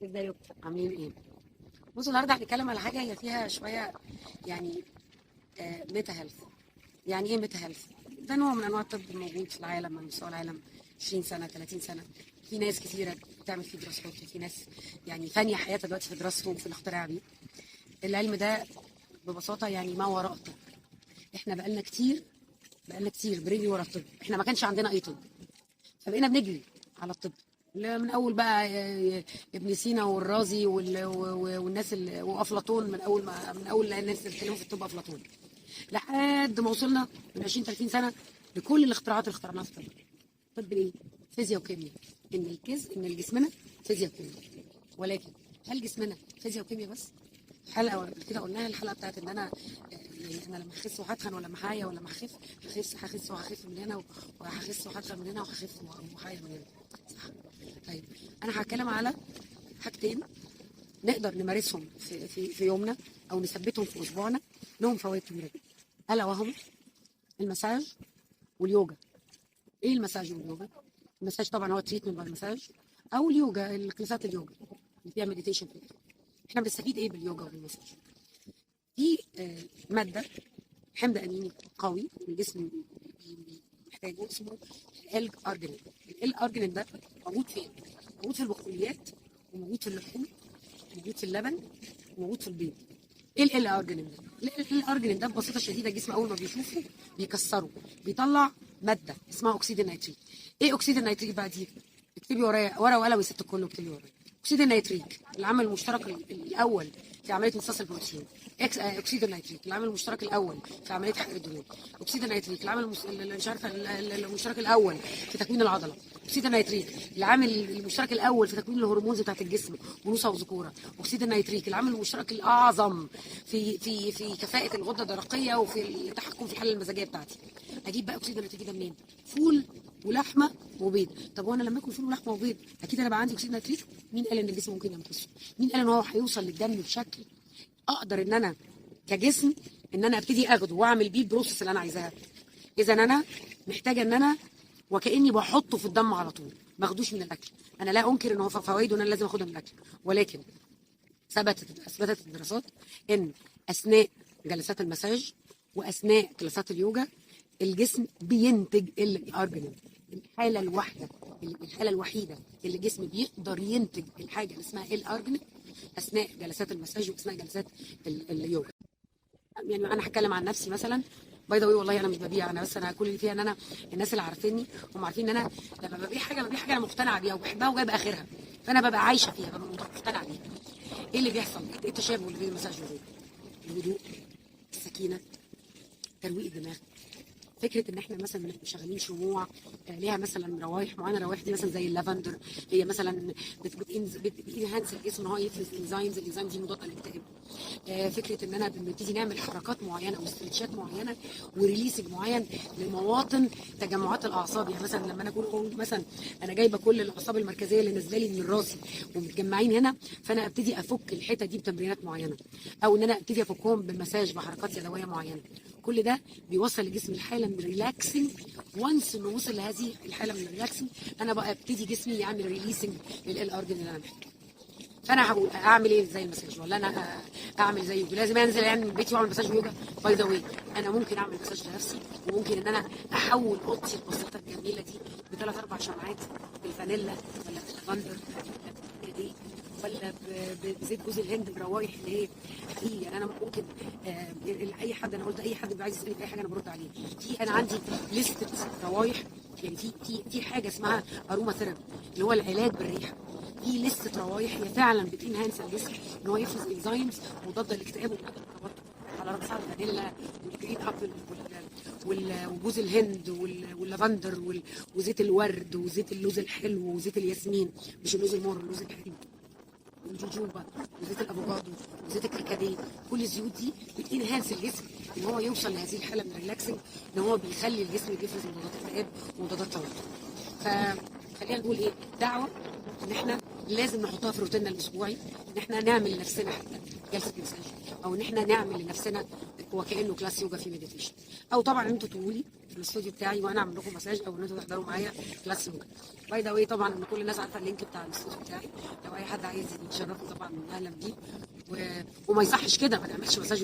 ازيكم عاملين ايه؟ بصوا النهارده هنتكلم على حاجه هي فيها شويه يعني ميتا هيلث. يعني ايه ميتا هيلث؟ ده نوع من انواع الطب الموجود في العالم على مستوى العالم 20 سنه 30 سنه. في ناس كثيره بتعمل فيه دراسات وفي ناس يعني فانيه حياتها دلوقتي في دراسته وفي الاختراع بيه. العلم ده ببساطه يعني ما وراء الطب. احنا بقالنا كتير بنجري ورا الطب، احنا ما كانش عندنا اي طب فبقينا بنجري على الطب. من اول بقى ابن سينا والرازي والناس وافلاطون، من اول الناس اللي اتكلموا في الطب افلاطون لحد ما وصلنا من 20 30 سنه لكل الاختراعات اللي اخترعناها في الطب. طب ايه؟ فيزياء وكيمياء. ان جسمنا فيزياء وكيمياء. ولكن هل جسمنا فيزياء وكيمياء بس؟ حلقه قبل كده قلناها، الحلقه بتاعت ان انا يعني انا لما اخس وهتخن ولما هحيا ولما هخس من هنا وهخس وهتخن من هنا وهخس وهحيا من هنا. صح؟ طيب انا هتكلم على حاجتين نقدر نمارسهم في يومنا او نثبتهم في اسبوعنا، لهم فوائد كبيره جدا، الا وهم المساج واليوجا. ايه المساج واليوجا؟ المساج طبعا هو تريتمنت باي مساج، او اليوجا الكلاسات اليوجا اللي فيها مديتيشن. احنا بنستفيد ايه باليوجا وبالمساج؟ في ماده حمض اميني قوي الجسم محتاجه اسمه ال ارجينين. ال ارجينين ده موجود فين؟ موجود في البقوليات، وموجود في اللحوم، وموجود في اللبن، وموجود في البيض. ايه ال ارجينين ده؟ ال ارجينين ده ببساطه شديده الجسم اول ما بيشوفه بيكسره، بيطلع ماده اسمها اكسيد النيتريك. ايه اكسيد النيتريك بقى دي؟ اكتبي ورايا ورقه وقلم يا ست الكل، اكتبي ورايا. اكسيد النيتريك العامل المشترك الاول في عمليه امتصاص البروتين. اكسيد النيتريك العامل المشترك الاول في عمليه حرق الدهون. اكسيد النيتريك العامل مش عارفه المشترك الاول في تكوين العضله. اكسيد النيتريك العامل المشترك الاول في تكوين الهرمونز بتاعت الجسم انوثه وذكوره. اكسيد النيتريك العامل المشترك الاعظم في كفاءه الغده الدرقيه وفي التحكم في الحاله المزاجيه بتاعتي. اجيب بقى اكسيد النيتريك ده منين؟ فول ولحمه وبيض. طب وانا لما اكل فول ولحمه وبيض اكيد انا بقى عندي اكسيد نيتريك؟ مين قال ان الجسم ممكن يمتصه؟ مين قال ان هو هيوصل للدم بشكل اقدر ان انا كجسم ان انا ابتدي اخده واعمل بيه البروسيس اللي انا عايزاها؟ اذا انا محتاجه ان انا وكاني بحطه في الدم على طول، ما اخدوش من الاكل. انا لا انكر ان هو فوائده ان انا لازم اخدها من الاكل، ثبتت الدراسات ان اثناء جلسات المساج واثناء جلسات اليوجا الجسم بينتج الارجينين. الحاله الوحيده اللي الجسم بيقدر ينتج الحاجه اللي اسمها الارجينين اثناء جلسات المساج واثناء جلسات اليوجا. يعني انا هتكلم عن نفسي مثلا، باي ذا واي والله انا مش ببيع، انا بس انا كل اللي فيها ان انا الناس اللي عارفيني هم عارفين ان انا لما ببيع حاجه انا مقتنعه بيها وبحبها وجايبه اخرها، فانا ببقى عايشه فيها، ببقى مقتنعه بيها. ايه اللي بيحصل؟ ايه التشابه اللي بين المساج واليوجا؟ الهدوء، السكينه، ترويق الدماغ. فكره ان احنا مثلا بنبقى شغالين شموع ليها مثلا روايح معينه، الروايح دي مثلا زي اللافندر، هي مثلا بتنهانس الجسم ان هو يفرز انزيمز، الانزيم دي مضاده للاكتئاب. فكره ان انا بنبتدي نعمل حركات معينه او استرتشات معينه وريليسنج معين لمواطن تجمعات الاعصاب. يعني مثلا لما انا اكون مثلا انا جايبه كل الاعصاب المركزيه اللي نازله لي من راسي ومتجمعين هنا، فانا ابتدي افك الحته دي بتمرينات معينه، او ان انا ابتدي افكهم بالمساج بحركات يدويه معينه. كل ده بيوصل الجسم لحاله من ريلاكسنج. وانس انه وصل لهذه الحاله من الريلاكسنج انا بقى ابتدي جسمي يعمل ريليسنج للال ارجن اللي انا محتاجه. فانا هقول اعمل ايه زي المساج، ولا انا اعمل زيه؟ لازم انزل يعني من بيتي واعمل مساج يوجا؟ باي ذا واي انا ممكن اعمل مساج لنفسي، وممكن ان انا احول اوضتي البسيطه الجميله دي بثلاث اربع شمعات بالفانيلا ولا باللافندر ولا بزيت جوز الهند بروايح اللي هي حقيقي. يعني انا ممكن اي حد، انا قلت اي حد بيبقى عايز يسالني في اي حاجه انا برد عليه. انا عندي لستة روايح، يعني في حاجه اسمها اروما ثيرابي اللي هو العلاج بالريحه. في لسته روايح هي فعلا بتنهانس الجسم ان هو يفرز انزيمز مضاده للاكتئاب ومضاده للتوتر، على راسها الفانيلا والجرين ابل وجوز الهند واللافندر وزيت الورد وزيت اللوز الحلو وزيت الياسمين، مش اللوز المر، اللوز الحلو، والجوجوبا وزيت الافوكادو وزيت الكركديه. كل الزيوت دي بتنهانس الجسم ان هو يوصل لهذه الحاله من الريلاكسنج، ان هو بيخلي الجسم بيفرز مضادات اكتئاب ومضادات توتر. فخلينا نقول ايه، دعوه ان احنا لازم نحطها في روتيننا الاسبوعي، ان احنا نعمل لنفسنا حتى جلسه مساج، او ان احنا نعمل لنفسنا وكانه كلاس يوجا في مديتيشن، او طبعا انتوا تقولوا لي في الاستوديو بتاعي وانا اعمل لكم مساج، او ان انتوا تحضروا معايا كلاس يوجا. باي ذا واي طبعا ان كل الناس عارفه اللينك بتاع الاستوديو بتاعي، لو اي حد عايز عايز يشرفني طبعا اهلا بيه. وما يصحش كده، ما نعملش مساج